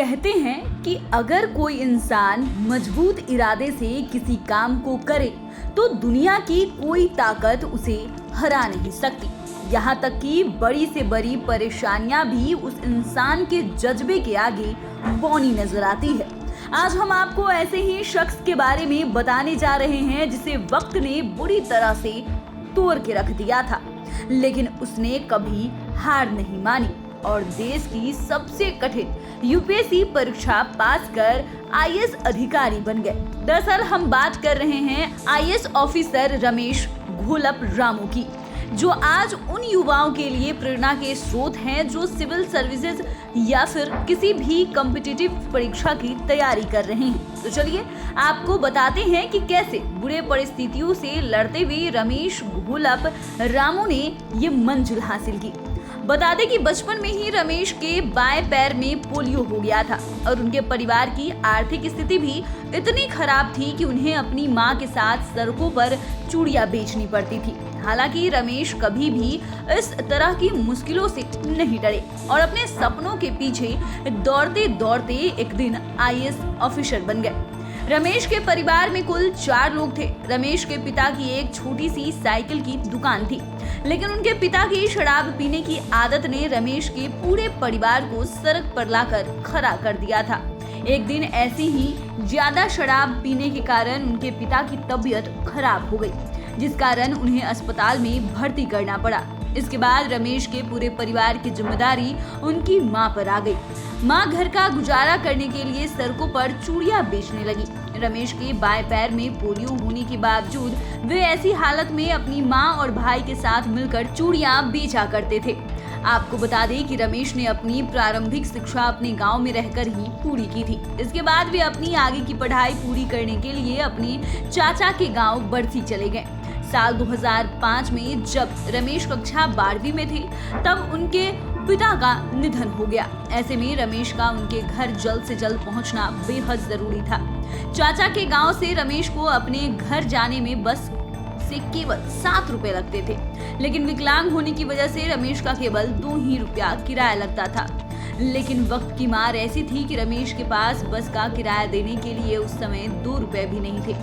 कहते हैं कि अगर कोई इंसान मजबूत इरादे से किसी काम को करे तो दुनिया की कोई ताकत उसे हरा नहीं सकती। यहाँ तक कि बड़ी से बड़ी परेशानियां भी उस इंसान के जज्बे के आगे बौनी नजर आती है। आज हम आपको ऐसे ही शख्स के बारे में बताने जा रहे हैं जिसे वक्त ने बुरी तरह से तोड़ के रख दिया था, लेकिन उसने कभी हार नहीं मानी और देश की सबसे कठिन यूपीएससी परीक्षा पास कर आईएएस अधिकारी बन गए। दरअसल हम बात कर रहे हैं आईएएस ऑफिसर रमेश घोलप रामू की, जो आज उन युवाओं के लिए प्रेरणा के स्रोत हैं जो सिविल सर्विसेज या फिर किसी भी कॉम्पिटिटिव परीक्षा की तैयारी कर रहे हैं। तो चलिए आपको बताते हैं कि कैसे बुरे परिस्थितियों से लड़ते हुए रमेश घोलप रामू ने ये मंजिल हासिल की। बता दें कि बचपन में ही रमेश के बाएं पैर में पोलियो हो गया था और उनके परिवार की आर्थिक स्थिति भी इतनी खराब थी कि उन्हें अपनी मां के साथ सड़कों पर चूड़ियां बेचनी पड़ती थी। हालांकि रमेश कभी भी इस तरह की मुश्किलों से नहीं डरे और अपने सपनों के पीछे दौड़ते दौड़ते एक दिन आईएएस ऑफिसर बन गए। रमेश के परिवार में कुल 4 लोग थे। रमेश के पिता की एक छोटी सी साइकिल की दुकान थी, लेकिन उनके पिता की शराब पीने की आदत ने रमेश के पूरे परिवार को सड़क पर लाकर खड़ा कर दिया था। एक दिन ऐसे ही ज्यादा शराब पीने के कारण उनके पिता की तबीयत खराब हो गई, जिस कारण उन्हें अस्पताल में भर्ती करना पड़ा। इसके बाद रमेश के पूरे परिवार की जिम्मेदारी उनकी मां पर आ गई। मां घर का गुजारा करने के लिए सड़कों पर चूड़ियां बेचने लगी। रमेश के बाएं पैर में पोलियो होने के बावजूद वे ऐसी हालत में अपनी मां और भाई के साथ मिलकर चूड़ियां बेचा करते थे। आपको बता दें कि रमेश ने अपनी प्रारंभिक शिक्षा अपने गांव में रहकर ही पूरी की थी। इसके बाद वे अपनी आगे की पढ़ाई पूरी करने के लिए अपने चाचा के गांव बरसी चले गए। साल 2005 में जब रमेश कक्षा 12वीं में थे, तब उनके पिता का निधन हो गया। ऐसे में रमेश का उनके घर जल्द से जल्द पहुंचना बेहद जरूरी था। चाचा के गांव से रमेश को अपने घर जाने में बस से केवल 7 रुपए लगते थे, लेकिन विकलांग होने की वजह से रमेश का केवल 2 ही रुपया किराया लगता था। लेकिन वक्त की मार ऐसी थी कि रमेश के पास बस का किराया देने के लिए उस समय 2 रुपए भी नहीं थे।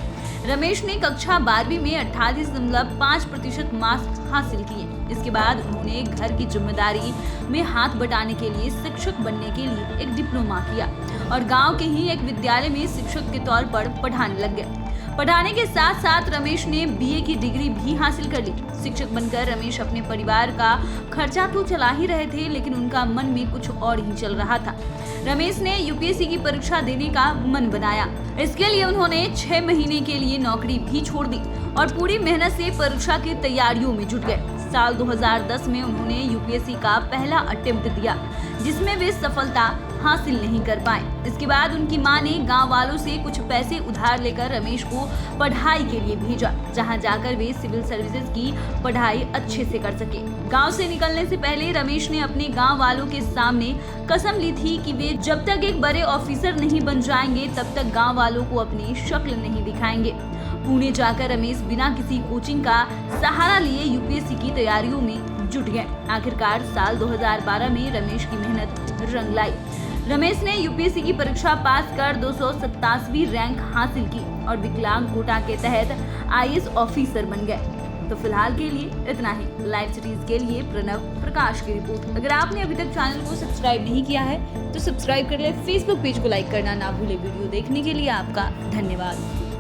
रमेश ने कक्षा 12वीं में 38.5% मार्क्स हासिल किए। इसके बाद उन्होंने घर की जिम्मेदारी में हाथ बटाने के लिए शिक्षक बनने के लिए एक डिप्लोमा किया और गांव के ही एक विद्यालय में शिक्षक के तौर पर पढ़ाने लग गए। पढ़ाने के साथ साथ रमेश ने बीए की डिग्री भी हासिल कर ली। शिक्षक बनकर रमेश अपने परिवार का खर्चा तो चला ही रहे थे, लेकिन उनका मन में कुछ और ही चल रहा था। रमेश ने यूपीएससी की परीक्षा देने का मन बनाया। इसके लिए उन्होंने 6 महीने के लिए नौकरी भी छोड़ दी और पूरी मेहनत से परीक्षा की तैयारियों में जुट गए। साल 2010 में उन्होंने यूपीएससी का पहला अटेम्प्ट दिया, जिसमें वे सफलता हासिल नहीं कर पाए। इसके बाद उनकी मां ने गांव वालों से कुछ पैसे उधार लेकर रमेश को पढ़ाई के लिए भेजा, जहां जाकर वे सिविल सर्विसेज की पढ़ाई अच्छे से कर सके। गांव से निकलने से पहले रमेश ने अपने गांव वालों के सामने कसम ली थी कि वे जब तक एक बड़े ऑफिसर नहीं बन जाएंगे तब तक गांव वालों को अपनी शक्ल नहीं दिखाएंगे। पुणे जाकर रमेश बिना किसी कोचिंग का सहारा लिए यूपीएससी की तैयारियों में जुट गए। आखिरकार साल 2012 में रमेश की मेहनत रंग लाई। रमेश ने यूपीएससी की परीक्षा पास कर 287वीं रैंक हासिल की और विकलांग कोटा के तहत आईएएस ऑफिसर बन गए। तो फिलहाल के लिए इतना ही। लाइव सिटीज के लिए प्रणव प्रकाश की रिपोर्ट। अगर आपने अभी तक चैनल को सब्सक्राइब नहीं किया है तो सब्सक्राइब कर ले। फेसबुक पेज को लाइक करना ना भूले। वीडियो देखने के लिए आपका धन्यवाद।